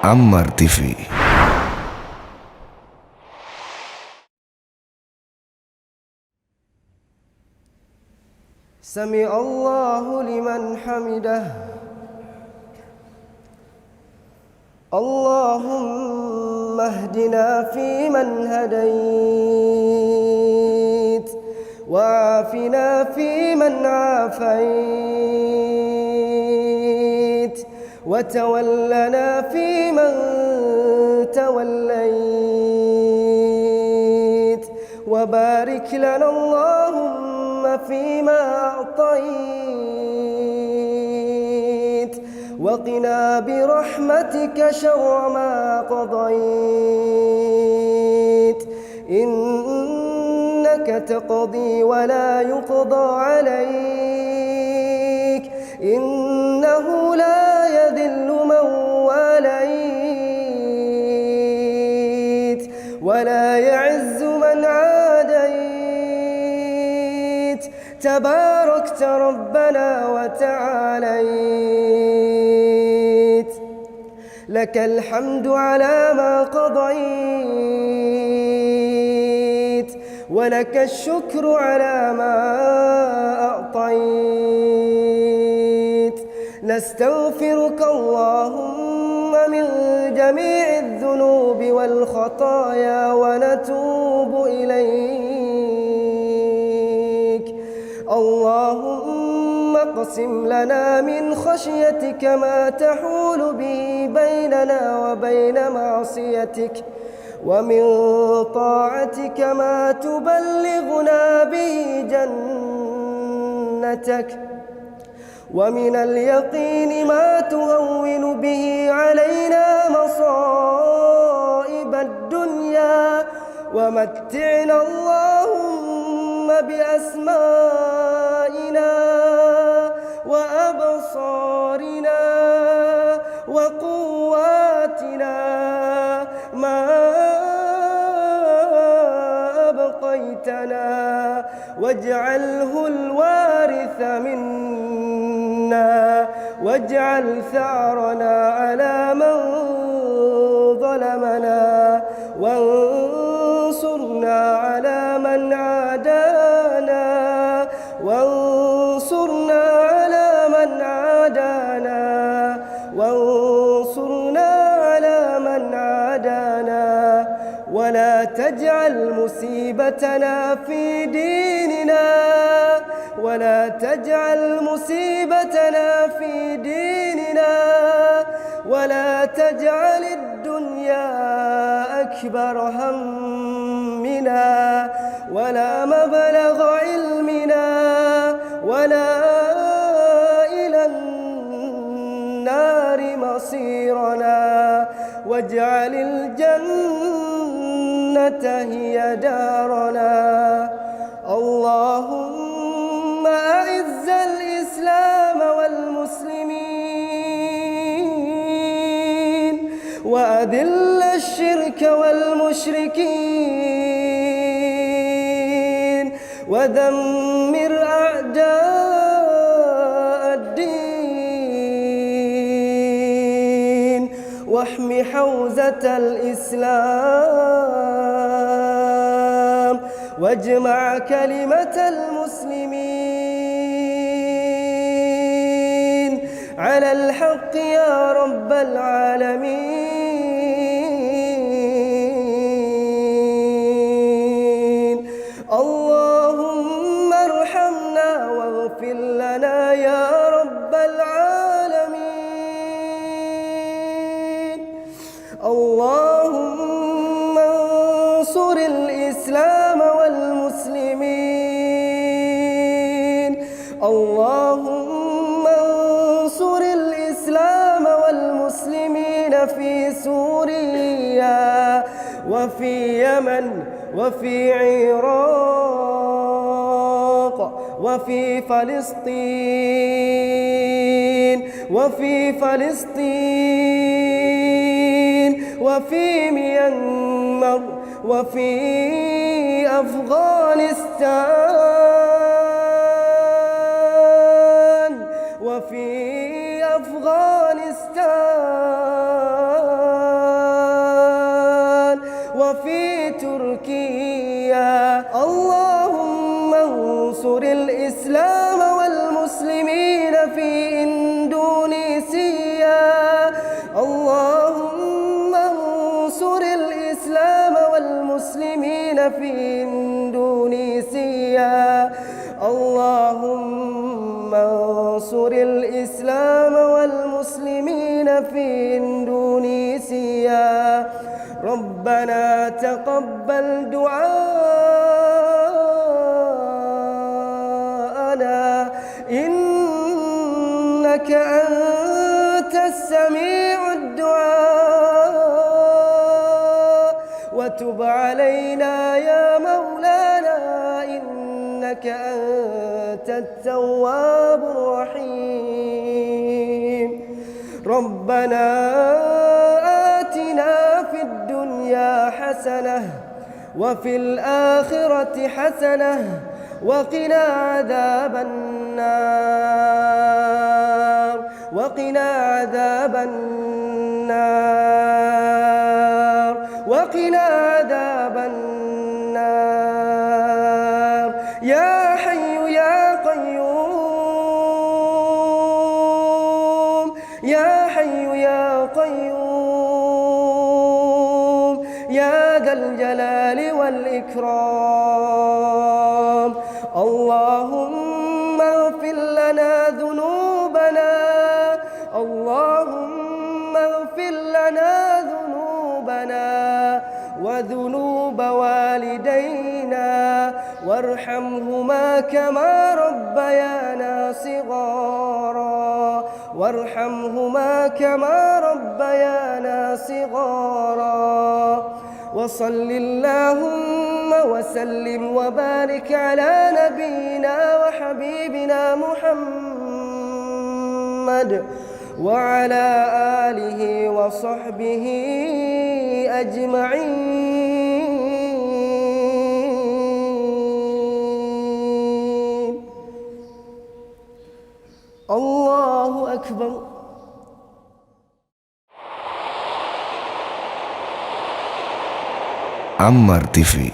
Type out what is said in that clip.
Ammar TV. سمع الله لمن حمده. اللهم اهدنا فيمن هديت، وعافنا فيمن عافيت، وتولنا فيمن توليت، وبارك لنا اللهم فيما أعطيت، وقنا برحمتك شر ما قضيت، إنك تقضي ولا يقضى عليك، إنه لا يذل من واليت ولا يعز من عاديت، تباركت ربنا وتعاليت. لك الحمد على ما قضيت، ولك الشكر على ما أعطيت. نستغفرك اللهم من جميع الذنوب والخطايا ونتوب إليك. اللهم اقسم لنا من خشيتك ما تحول به بيننا وبين معصيتك، ومن طاعتك ما تبلغنا به جنتك، ومن اليقين ما تهون به علينا مصائب الدنيا، ومتعنا اللهم بأسمائنا وأبصارنا وقواتنا ما أبقيتنا، واجعله الوارث منا، واجعل ثأرنا على من ظلمنا، وانصرنا على من عادانا، وانصرنا على من عادانا، وانصرنا على من عادانا، ولا تجعل مصيبتنا في ديننا، ولا تجعل مصيبتنا في ديننا، ولا تجعل الدنيا أكبر همنا، ولا مبلغ علمنا، ولا إلى النار مصيرنا، واجعل الجنة هي دارنا. اللهم أعز الإسلام والمسلمين، وأذل الشرك والمشركين، ودمر أعداء الدين، واحم حوزة الإسلام، واجمع كلمة المسلمين على الحق يا رب العالمين. اللهم ارحمنا واغفر لنا يا رب العالمين. اللهم انصر الإسلام والمسلمين. اللهم انصر الإسلام والمسلمين في سوريا، وفي يمن، وفي عراق، وفي فلسطين، وفي فلسطين، وفي ميانمار، وفي أفغانستان، وفي أفغانستان، انصر الإسلام والمسلمين في إندونيسيا اللهم انصر الإسلام والمسلمين في إندونيسيا اللهم انصر الإسلام والمسلمين في إندونيسيا ربنا تقبل دعاءنا إنك أنت السميع الدعاء وتب علينا يا مولانا إنك أنت التواب الرحيم ربنا آتنا في الدنيا حسنة وفي الآخرة حسنة وقنا عذاب النار وقنا عذاب النار وقنا عذاب النار يا حي يا قيوم يا حي يا قيوم يا ذا الجلال والإكرام اللهم اغفر لنا ذنوبنا اللهم اغفر لنا ذنوبنا وذنوب والدينا وارحمهما كما ربيانا صغارا وارحمهما كما ربيانا صغارا وصل اللهم وسلم وبارك على نبينا وحبيبنا محمد وعلى آله وصحبه أجمعين الله أكبر Ammar TV.